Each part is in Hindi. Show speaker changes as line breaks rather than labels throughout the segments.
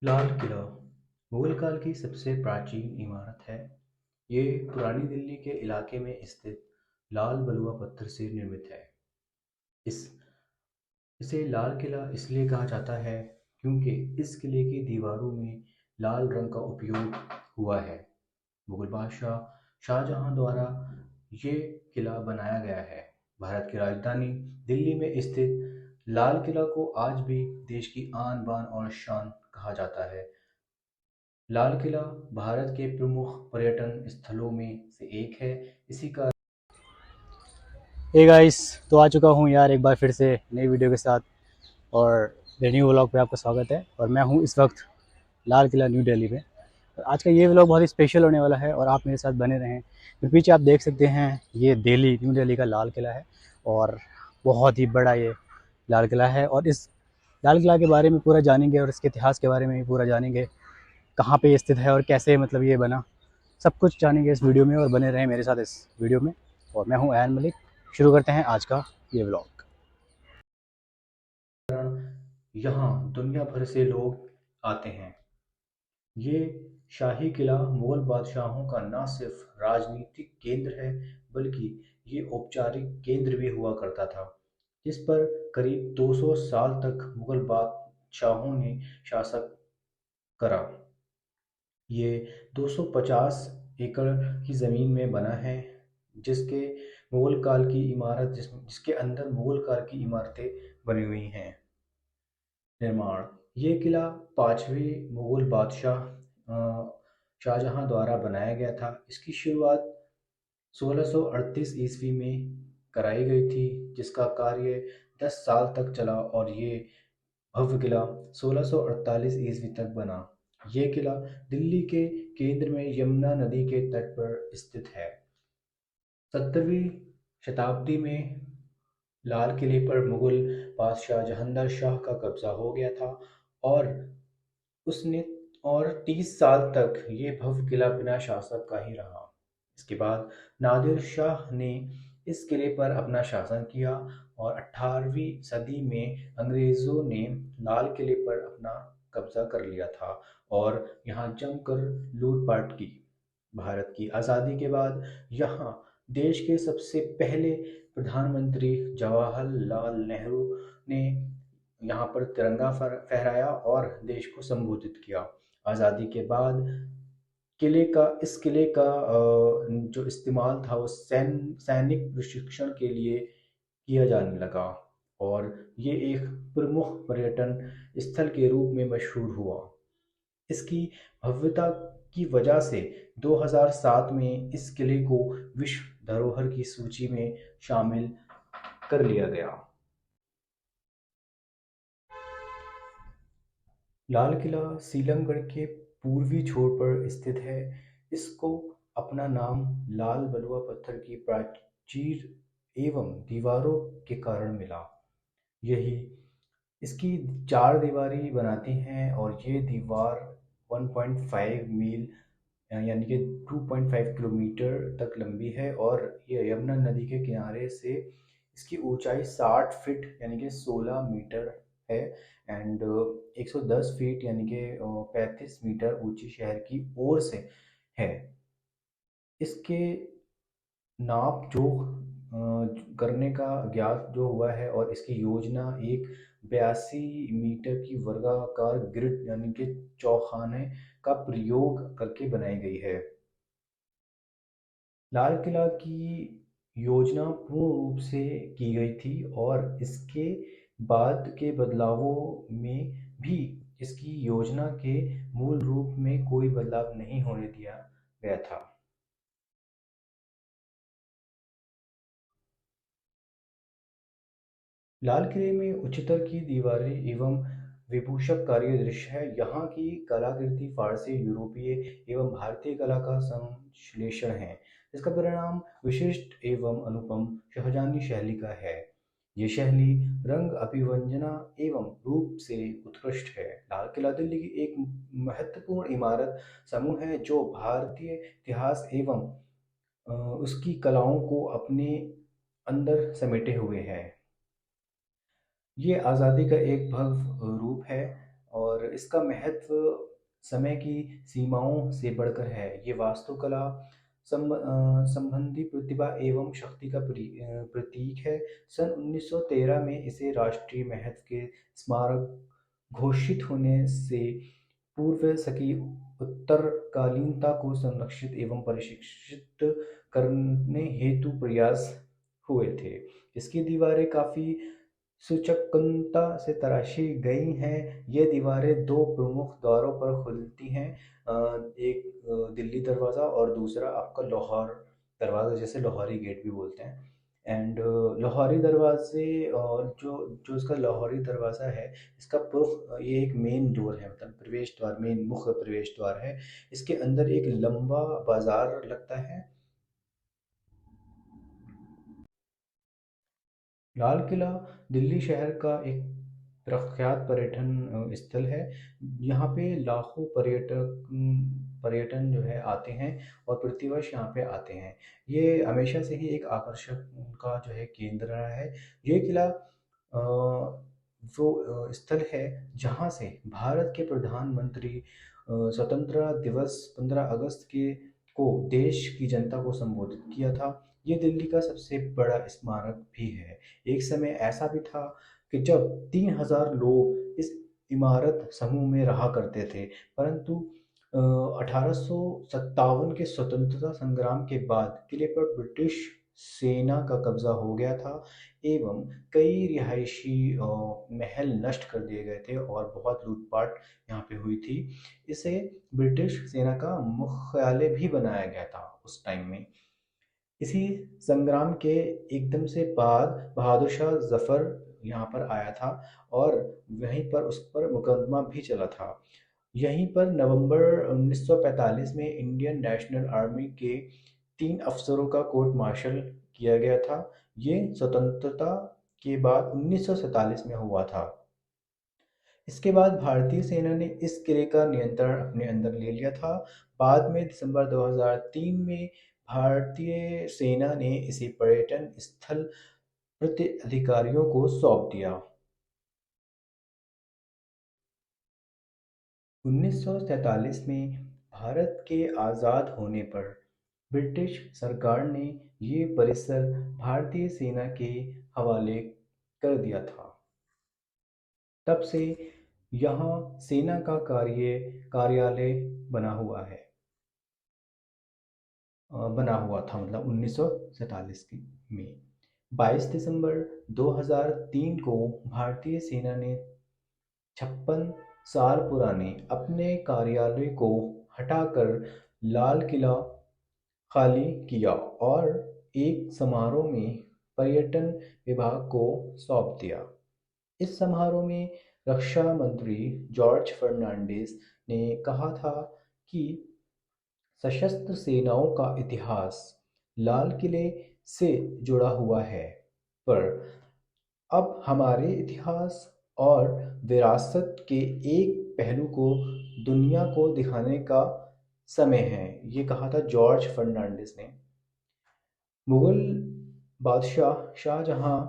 लाल किला मुगल काल की सबसे प्राचीन इमारत है। ये पुरानी दिल्ली के इलाके में स्थित लाल बलुआ पत्थर से निर्मित है। इस इसे लाल किला इसलिए कहा जाता है क्योंकि इस किले की दीवारों में लाल रंग का उपयोग हुआ है। मुगल बादशाह शाहजहां द्वारा ये किला बनाया गया है। भारत की राजधानी दिल्ली में स्थित लाल किला को आज भी देश की आन बान और शान कहा जाता है। लाल किला भारत के प्रमुख पर्यटन स्थलों में से एक है। इसी का
हे गाइस, तो आ चुका हूँ यार एक बार फिर से नई वीडियो के साथ। और मेरे न्यू व्लॉग पे आपका स्वागत है। और मैं हूँ इस वक्त लाल किला न्यू दिल्ली में। और आज का ये व्लॉग बहुत ही स्पेशल होने वाला है और आप मेरे साथ बने रहें। फिर पीछे आप देख सकते हैं ये दिल्ली न्यू दिल्ली का लाल किला है। और बहुत ही बड़ा ये लाल किला है। और इस लाल किला के बारे में पूरा जानेंगे और इसके इतिहास के बारे में भी पूरा जानेंगे। कहाँ पे ये स्थित है और कैसे मतलब ये बना, सब कुछ जानेंगे इस वीडियो में। और बने रहें मेरे साथ इस वीडियो में। और मैं हूँ ऐन मलिक। शुरू करते हैं आज का ये व्लॉग।
कारण यहाँ दुनिया भर से लोग आते हैं। ये शाही किला मुगल बादशाहों का न सिर्फ राजनीतिक केंद्र है, बल्कि ये औपचारिक केंद्र भी हुआ करता था, जिस पर करीब 200 साल तक मुगल बादशाहों ने शासन करा। ये 250 एकड़ की ज़मीन में बना है, जिसके मुगल काल की इमारत जिसके अंदर मुगल काल की इमारतें बनी हुई हैं। निर्माण ये किला पांचवें मुगल बादशाह शाहजहां द्वारा बनाया गया था। इसकी शुरुआत 1638 ईस्वी में कराई गई थी, जिसका कार्य 10 साल तक चला और ये भव्य किला 1648 ईस्वी तक बना। ये किला दिल्ली के केंद्र में यमुना नदी के तट पर स्थित है। 17वीं शताब्दी में लाल किले पर मुगल बादशाह जहांगीर शाह का कब्जा हो गया था और उसने 30 साल तक ये भव्य किला बिना शासक का ही रहा। इसके बाद नादिर शाह ने इस किले पर अपना शासन किया और 18वीं सदी में अंग्रेजों ने लाल किले पर अपना कब्जा कर लिया था और यहाँ जमकर लूटपाट की। भारत की आज़ादी के बाद यहाँ देश के सबसे पहले प्रधानमंत्री जवाहरलाल नेहरू ने यहाँ पर तिरंगा फहराया और देश को संबोधित किया। आज़ादी के बाद इस किले का जो इस्तेमाल था वो सैनिक प्रशिक्षण के लिए किया जाने लगा और ये एक प्रमुख पर्यटन स्थल के रूप में मशहूर हुआ। इसकी भव्यता की वजह से 2007 में इस किले को विश्व धरोहर की सूची में शामिल कर लिया गया। लाल किला सीलमगढ़ के पूर्वी छोर पर स्थित है। इसको अपना नाम लाल बलुआ पत्थर की प्राचीर एवं दीवारों के कारण मिला। यही इसकी चार दीवारी बनाती हैं और ये दीवार 1.5 मील यानी कि 2.5 किलोमीटर तक लंबी है और ये यमुना नदी के किनारे से इसकी ऊंचाई 60 फीट यानी कि 16 मीटर है। एंड 110 फीट यानी कि 35 मीटर ऊंची शहर की ओर से है। इसके नाप जो करने का ज्ञात जो हुआ है और इसकी योजना एक 82 मीटर की वर्गाकार ग्रिड यानी कि चौखाने का प्रयोग करके बनाई गई है। लाल किला की योजना पूर्ण रूप से की गई थी और इसके बाद के बदलावों में भी इसकी योजना के मूल रूप में कोई बदलाव नहीं होने दिया गया था। लाल किले में उच्चतर की दीवारें एवं विभूषक दृश्य है। यहाँ की कलाकृति फारसी, यूरोपीय एवं भारतीय कला का संश्लेषण है। इसका परिणाम विशिष्ट एवं अनुपम शाहजहानी शैली का है। ये शैली रंग अभिव्यंजना एवं रूप से उत्कृष्ट है। लाल किला दिल्ली की एक महत्वपूर्ण इमारत समूह है जो भारतीय इतिहास एवं उसकी कलाओं को अपने अंदर समेटे हुए है। ये आज़ादी का एक भव्य रूप है। और इसका महत्व समय की सीमाओं से बढ़कर है। ये वास्तुकला संबंधी प्रतिभा एवं शक्ति का प्रतीक है। सन 1913 में इसे राष्ट्रीय महत्व के स्मारक घोषित होने से पूर्व इसकी उत्तरकालीनता को संरक्षित एवं परिशिक्षित करने हेतु प्रयास हुए थे। इसकी दीवारें काफ़ी सूचकता से तराशी गई हैं। ये दीवारें दो प्रमुख द्वारों पर खुलती हैं। एक दिल्ली दरवाज़ा और दूसरा आपका लाहौर दरवाज़ा, जैसे लाहौरी गेट भी बोलते हैं। एंड लाहौरी दरवाजे और जो जो इसका लाहौरी दरवाज़ा है, इसका ये एक मेन डोर है, मतलब प्रवेश द्वार, मेन मुख्य प्रवेश द्वार है। इसके अंदर एक लंबा बाजार लगता है। लाल किला दिल्ली शहर का एक प्रख्यात पर्यटन स्थल है। यहाँ पे लाखों पर्यटन जो है आते हैं और प्रतिवर्ष यहाँ पे आते हैं। ये हमेशा से ही एक आकर्षक का जो है केंद्र रहा है। ये किला वो स्थल है जहाँ से भारत के प्रधानमंत्री स्वतंत्रता दिवस 15 अगस्त के को देश की जनता को संबोधित किया था। ये दिल्ली का सबसे बड़ा स्मारक भी है। एक समय ऐसा भी था कि जब 3000 लोग इस इमारत समूह में रहा करते थे, परंतु 1857 के स्वतंत्रता संग्राम के बाद किले पर ब्रिटिश सेना का कब्जा हो गया था एवं कई रिहायशी महल नष्ट कर दिए गए थे और बहुत लूटपाट यहाँ पे हुई थी। इसे ब्रिटिश सेना का मुख्यालय भी बनाया गया था उस टाइम में। इसी संग्राम के एकदम से बाद बहादुर शाह जफर यहाँ पर आया था और वहीं पर उस पर मुकदमा भी चला था। यहीं पर नवंबर 1945 में इंडियन नेशनल आर्मी के 3 अफसरों का कोर्ट मार्शल किया गया था। ये स्वतंत्रता के बाद 1947 में हुआ था। इसके बाद भारतीय सेना ने इस किले का नियंत्रण अपने अंदर ले लिया था। बाद में दिसंबर 2003 में भारतीय सेना ने इसे पर्यटन स्थल अधिकारियों को सौंप दिया। 1947 में भारत के आज़ाद होने पर ब्रिटिश सरकार ने ये परिसर भारतीय सेना के हवाले कर दिया था। तब से यहाँ सेना का कार्यालय बना हुआ है, बना हुआ था, मतलब 1947 में 22 दिसंबर 2003 को भारतीय सेना ने 56 साल पुराने अपने कार्यालय को हटाकर लाल किला खाली किया और एक समारोह में पर्यटन विभाग को सौंप दिया। इस समारोह में रक्षा मंत्री जॉर्ज फर्नांडिस ने कहा था कि सशस्त्र सेनाओं का इतिहास लाल किले से जुड़ा हुआ है, पर अब हमारे इतिहास और विरासत के एक पहलू को दुनिया को दिखाने का समय है। ये कहा था जॉर्ज फर्नांडिस ने। मुगल बादशाह शाहजहां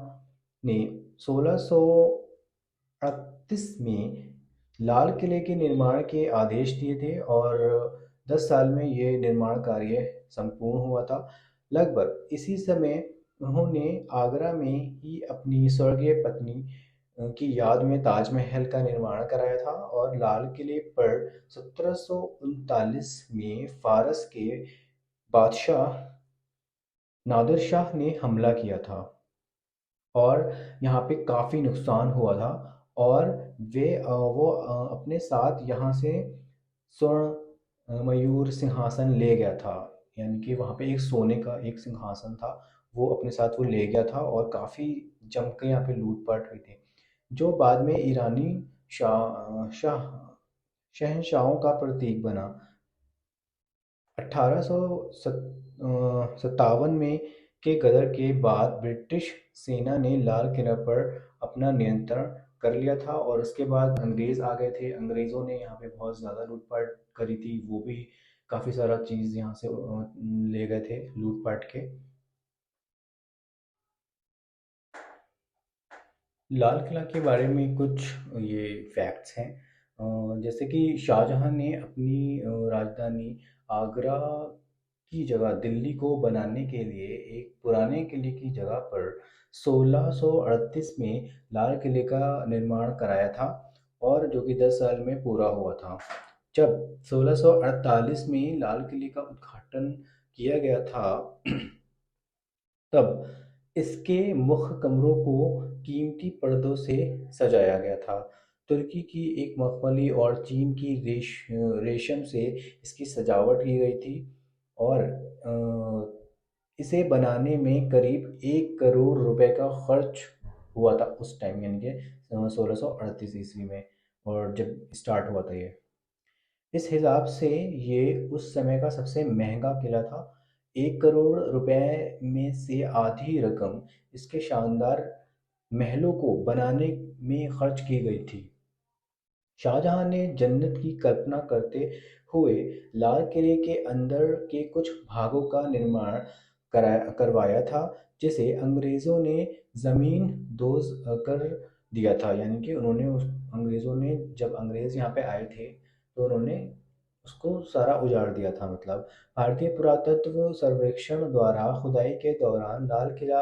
ने 1638 में लाल किले के निर्माण के आदेश दिए थे और 10 साल में ये निर्माण कार्य संपूर्ण हुआ था। लगभग इसी समय उन्होंने आगरा में ही अपनी स्वर्गीय पत्नी की याद में ताजमहल का निर्माण कराया था और लाल किले पर 1739 में फारस के बादशाह नादिर शाह ने हमला किया था और यहाँ पे काफ़ी नुकसान हुआ था और वो अपने साथ यहाँ से स्वर्ण मयूर सिंहासन ले गया था। यानी कि वहाँ पे एक सोने का एक सिंहासन था, वो अपने साथ वो ले गया था और काफ़ी जम के यहाँ पे लूटपाट हुई थी, जो बाद में ईरानी शहंशाहों का प्रतीक बना। 1857 में के गदर के बाद ब्रिटिश सेना ने लाल किला पर अपना नियंत्रण कर लिया था और उसके बाद अंग्रेज़ आ गए थे। अंग्रेज़ों ने यहाँ पे बहुत ज़्यादा लूटपाट करी थी, वो भी काफ़ी सारा चीज़ यहाँ से ले गए थे लूटपाट के। लाल किला के बारे में कुछ ये फैक्ट्स हैं। जैसे कि शाहजहाँ ने अपनी राजधानी आगरा की जगह दिल्ली को बनाने के लिए एक पुराने किले की जगह पर 1638 में लाल किले का निर्माण कराया था, और जो कि 10 साल में पूरा हुआ था। जब 1648 में लाल किले का उद्घाटन किया गया था, तब इसके मुख्य कमरों को कीमती पर्दों से सजाया गया था। तुर्की की एक मखमली और चीन की रेशम से इसकी सजावट की गई थी, और इसे बनाने में करीब 1 करोड़ रुपए का खर्च हुआ था उस टाइम, यानी कि 1638 ईस्वी में, और जब स्टार्ट हुआ था ये। इस हिसाब से ये उस समय का सबसे महंगा किला था। 1 करोड़ रुपए में से आधी रकम इसके शानदार महलों को बनाने में खर्च की गई थी। शाहजहां ने जन्नत की कल्पना करते हुए लाल किले के अंदर के कुछ भागों का निर्माण करवाया था, जिसे अंग्रेज़ों ने ज़मीन दोज़ कर दिया था। यानी कि अंग्रेज़ों ने, जब अंग्रेज़ यहाँ पे आए थे, तो उन्होंने उसको सारा उजाड़ दिया था। मतलब भारतीय पुरातत्व सर्वेक्षण द्वारा खुदाई के दौरान लाल किला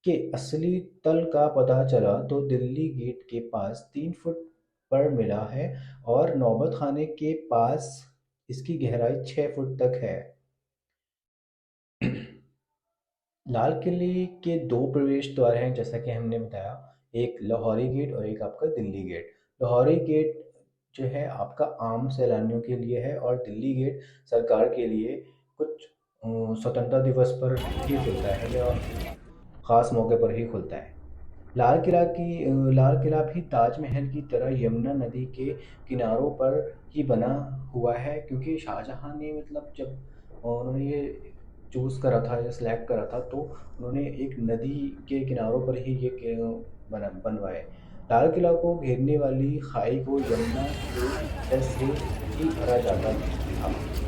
के असली तल का पता चला तो दिल्ली गेट के पास 3 फुट पर मिला है, और नौबत खाने के पास इसकी गहराई 6 फुट तक है। लाल किले के दो प्रवेश द्वार हैं, जैसा कि हमने बताया, एक लाहौरी गेट और एक आपका दिल्ली गेट। लाहौरी गेट जो है आपका आम सैलानियों के लिए है, और दिल्ली गेट सरकार के लिए कुछ स्वतंत्रता दिवस पर ही खुलता है, या ख़ास मौके पर ही खुलता है। लाल किला भी ताजमहल की तरह यमुना नदी के किनारों पर ही बना हुआ है, क्योंकि शाहजहाँ ने, मतलब जब उन्होंने ये चूज़ करा था या सिलेक्ट करा था, तो उन्होंने एक नदी के किनारों पर ही ये बनवाए। लाल किला को घेरने वाली खाई को यमुना के जल से ही भरा जाता था।